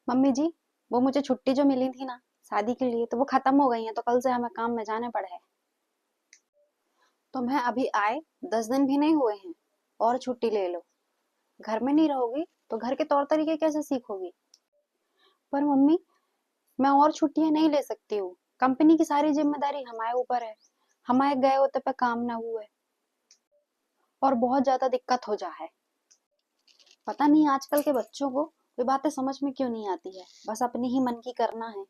Mummy जी, वो मुझे छुट्टी जो मिली थी ना शादी के लिए, तो वो खत्म हो गई है। तो कल से हमें काम में जाने पड़े हैं। तुम्हें अभी आए 10 दिन भी नहीं हुए हैं और छुट्टी ले लो। घर में नहीं रहोगी तो घर के तौर तरीके कैसे सीखोगी? पर मम्मी, मैं और छुट्टियां नहीं ले सकती हूँ। कंपनी की सारी जिम्मेदारी हमारे ऊपर है। हमारे गए होते पे काम ना हुए और बहुत ज्यादा दिक्कत हो जा है। पता नहीं आजकल के बच्चों को ये बातें समझ में क्यों नहीं आती है। बस अपनी ही मन की करना है।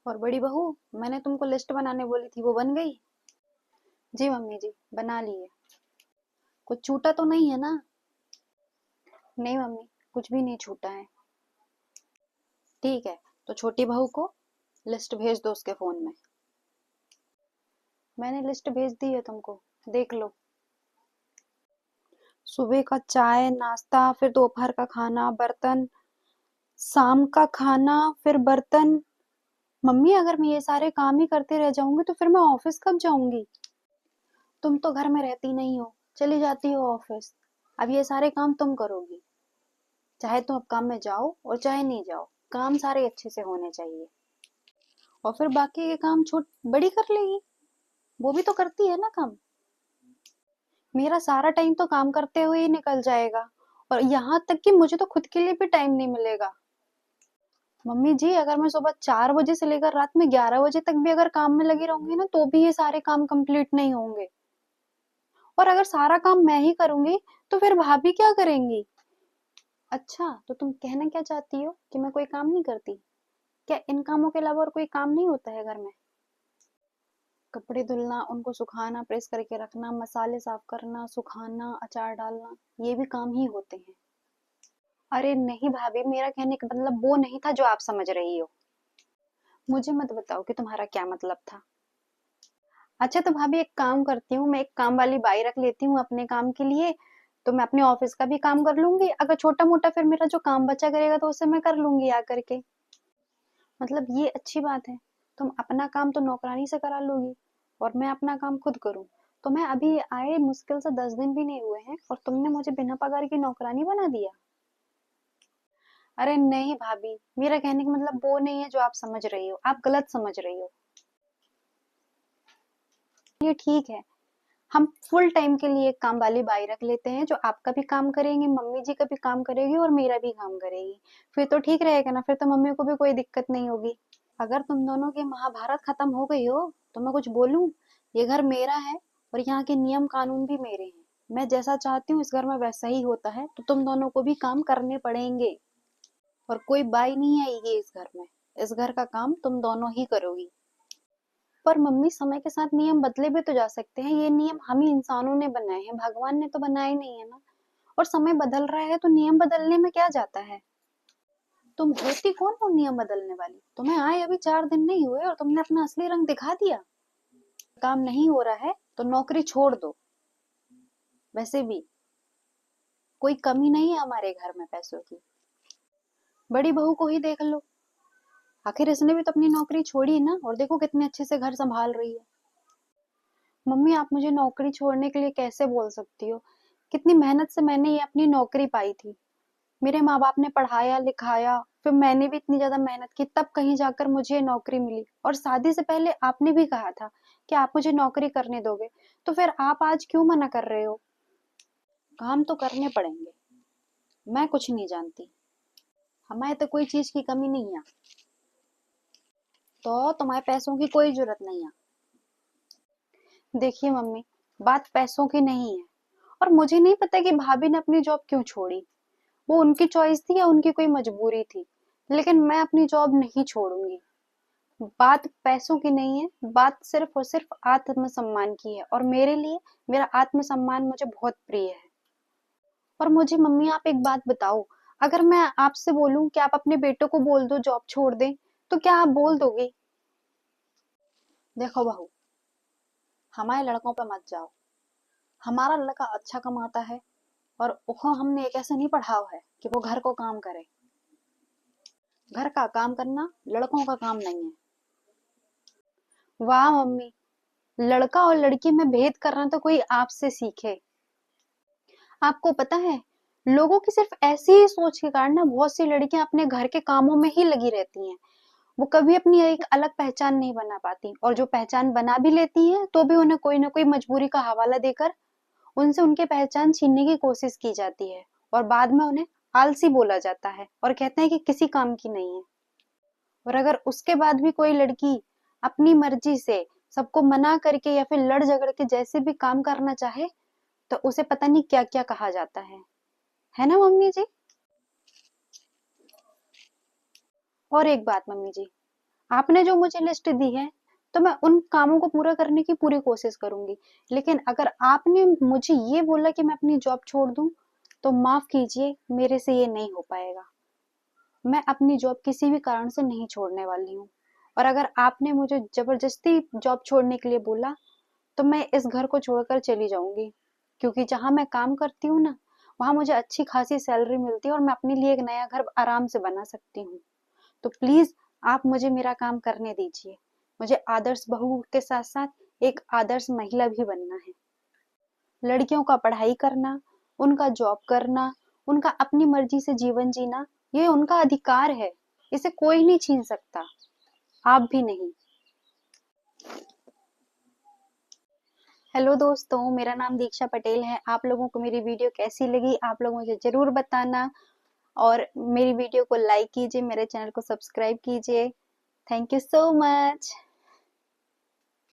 और बड़ी बहू, मैंने तुमको लिस्ट बनाने बोली थी, वो बन गई? जी मम्मी जी, बना लिए। कुछ छूटा तो नहीं है ना? नहीं मम्मी, कुछ भी नहीं छूटा है। ठीक है, तो छोटी बहू को लिस्ट भेज दो उसके फोन में। मैंने लिस्ट भेज दी है तुमको, देख लो। सुबह का चाय नाश्ता, फिर दोपहर का खाना, बर्तन, शाम का खाना, फिर बर्तन। मम्मी, अगर मैं ये सारे काम ही करते रह जाऊंगी तो फिर मैं ऑफिस कब जाऊंगी? तुम तो घर में रहती नहीं हो, चली जाती हो ऑफिस। अब ये सारे काम तुम करोगी। चाहे तुम अब काम में जाओ और चाहे नहीं जाओ, काम सारे अच्छे से होने चाहिए। और फिर बाकी के काम छोट बड़ी कर लेगी, वो भी तो करती है ना काम। मेरा सारा टाइम तो काम करते हुए ही निकल जाएगा, और यहाँ तक कि मुझे तो खुद के लिए भी टाइम नहीं मिलेगा। मम्मी जी, अगर मैं सुबह 4 बजे से लेकर रात में 11 बजे तक भी अगर काम में लगी रहूंगी ना, तो भी ये सारे काम कंप्लीट नहीं होंगे। और अगर सारा काम मैं ही करूंगी तो फिर भाभी क्या करेंगी? अच्छा, तो तुम कहना क्या चाहती हो कि मैं कोई काम नहीं करती? क्या इन कामों के अलावा और कोई काम नहीं होता है घर में? कपड़े धुलना, उनको सुखाना, प्रेस करके रखना, मसाले साफ करना, सुखाना, अचार डालना, ये भी काम ही होते हैं। अरे नहीं भाभी, मेरा कहने का मतलब वो नहीं था जो आप समझ रही हो। मुझे मत बताओ कि तुम्हारा क्या मतलब था। अच्छा, तो भाभी एक काम करती हूँ, मैं एक काम वाली बाई रख लेती हूँ अपने काम के लिए। तो मैं अपने ऑफिस का भी काम कर लूंगी, अगर छोटा मोटा फिर मेरा जो काम बचा करेगा तो उसे मैं कर लूंगी आकर के। मतलब ये अच्छी बात है। तुम अपना काम तो नौकरानी से करा लोगी और मैं अपना काम खुद करूँ। तो मैं अभी आए मुश्किल से 10 दिन भी नहीं हुए हैं और तुमने मुझे बिना पगार की नौकरानी बना दिया। अरे नहीं भाभी, मेरा कहने का मतलब वो नहीं है जो आप समझ रही हो, आप गलत समझ रही हो। ये ठीक है, हम फुल टाइम के लिए एक काम वाली बाई रख लेते हैं जो आपका भी काम करेंगी, मम्मी जी का भी काम करेगी और मेरा भी काम करेगी। फिर तो ठीक रहेगा ना, फिर तो मम्मी को भी कोई दिक्कत नहीं होगी। अगर तुम दोनों की महाभारत खत्म हो गई हो तो मैं कुछ बोलूं? ये घर मेरा है और यहाँ के नियम कानून भी मेरे हैं। मैं जैसा चाहती हूँ इस घर में वैसा ही होता है, तो तुम दोनों को भी काम करने पड़ेंगे। और कोई बाई नहीं आएगी इस घर में। इस घर का काम तुम दोनों ही करोगी। पर मम्मी, समय के साथ नियम बदले भी तो जा सकते हैं। ये नियम हम ही इंसानों ने बनाए हैं, भगवान ने तो बनाए नहीं है ना। और समय बदल रहा है तो नियम बदलने में क्या जाता है? तुम होती कौन हो नियम बदलने वाली? तुम्हें आए अभी 4 दिन नहीं हुए और तुमने अपना असली रंग दिखा दिया। काम नहीं हो रहा है तो नौकरी छोड़ दो। वैसे भी कोई कमी नहीं है हमारे घर में पैसों की। बड़ी बहू को ही देख लो, आखिर इसने भी तो अपनी नौकरी छोड़ी ना, और देखो कितने अच्छे से घर संभाल रही है। मम्मी, आप मुझे नौकरी छोड़ने के लिए कैसे बोल सकती हो? कितनी मेहनत से मैंने ये अपनी नौकरी पाई थी। मेरे माँ बाप ने पढ़ाया लिखाया, फिर मैंने भी इतनी ज्यादा मेहनत की, तब कहीं जाकर मुझे ये नौकरी मिली। और शादी से पहले आपने भी कहा था कि आप मुझे नौकरी करने दोगे। तो फिर आप आज क्यों मना कर रहे हो? काम तो करने पड़ेंगे। मैं कुछ नहीं जानती, हमारे तो कोई चीज की कमी नहीं है। तो तुम्हारे पैसों की कोई जरूरत नहीं है। देखिए मम्मी, बात पैसों की नहीं है। और मुझे नहीं पता कि भाभी ने अपनी जॉब क्यों छोड़ी। वो उनकी चॉइस थी या उनकी कोई मजबूरी थी, लेकिन मैं अपनी जॉब नहीं छोड़ूंगी। बात पैसों की नहीं है, बात सिर्फ और सिर्फ आत्मसम्मान की है, और मेरे लिए मेरा आत्मसम्मान मुझे बहुत प्रिय है। और मुझे मम्मी, आप एक बात बताओ, अगर मैं आपसे बोलूं कि आप अपने बेटों को बोल दो जॉब छोड़ दे, तो क्या आप बोल दोगे? देखो बहू, हमारे लड़कों पे मत जाओ। हमारा लड़का अच्छा कमाता है और उसको हमने एक ऐसे नहीं पढ़ाओ है कि वो घर को काम करे। घर का काम करना लड़कों का काम नहीं है। वाह मम्मी, लड़का और लड़की में भेद करना तो कोई आपसे सीखे। आपको पता है, लोगों की सिर्फ ऐसी ही सोच के कारण ना बहुत सी लड़कियां अपने घर के कामों में ही लगी रहती हैं। वो कभी अपनी एक अलग पहचान नहीं बना पाती, और जो पहचान बना भी लेती हैं तो भी उन्हें कोई ना कोई मजबूरी का हवाला देकर उनसे उनकी पहचान छीनने की कोशिश की जाती है, और बाद में उन्हें आलसी बोला जाता है और कहते हैं कि किसी काम की नहीं है। और अगर उसके बाद भी कोई लड़की अपनी मर्जी से सबको मना करके या फिर लड़ झगड़ के जैसे भी काम करना चाहे, तो उसे पता नहीं क्या क्या कहा जाता है ना मम्मी जी? और एक बात मम्मी जी, आपने जो मुझे लिस्ट दी है, तो मैं उन कामों को पूरा करने की पूरी कोशिश करूंगी। लेकिन अगर आपने मुझे ये बोला कि मैं अपनी जॉब छोड़ दूं, तो माफ कीजिए, मेरे से ये नहीं हो पाएगा। मैं अपनी जॉब किसी भी कारण से नहीं छोड़ने वाली हूँ। और अगर आपने मुझे जबरदस्ती जॉब छोड़ने के लिए बोला, तो मैं इस घर को छोड़कर चली जाऊंगी, क्योंकि जहां मैं काम करती हूँ ना, वहां मुझे अच्छी खासी सैलरी मिलती है और मैं अपने लिए एक नया घर आराम से बना सकती हूँ। तो प्लीज आप मुझे मेरा काम करने दीजिए। मुझे आदर्श बहू के साथ साथ एक आदर्श महिला भी बनना है। लड़कियों का पढ़ाई करना, उनका जॉब करना, उनका अपनी मर्जी से जीवन जीना, ये उनका अधिकार है। इसे कोई नहीं छीन सकता, आप भी नहीं। हेलो दोस्तों, मेरा नाम दीक्षा पटेल है। आप लोगों को मेरी वीडियो कैसी लगी, आप लोग मुझे जरूर बताना। और मेरी वीडियो को लाइक कीजिए, मेरे चैनल को सब्सक्राइब कीजिए। Thank you so much.